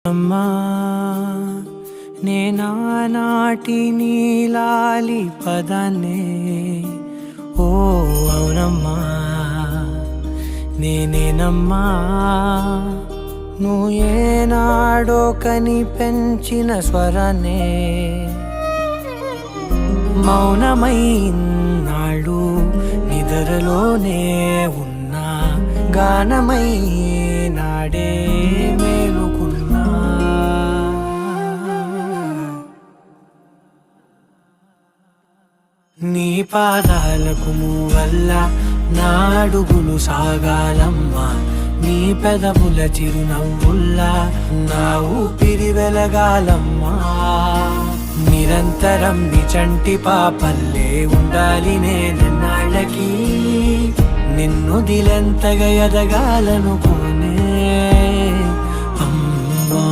అమ్మా నేనానాటి నీలాలి పదాన్నే ఓ అవునమ్మా నేనేనమ్మా నువ్వు ఏనాడో కని పెంచిన స్వరాన్నే మౌనమైనాడు నిద్రలోనే ఉన్నా గానమై నాడే మేలుకున్నా నీ పాదాలకు మూవల్ల నా అడుగులు సాగాలమ్మా నీ పెదవుల చిరునవ్వుల్లా నా ఊపిరి వెలగాలమ్మా నిరంతరం నీ చంటి పాపల్లే ఉండాలి నేనన్నాళ్ళకి నిన్ను దిలెంతగా ఎదగాలనుకున్నా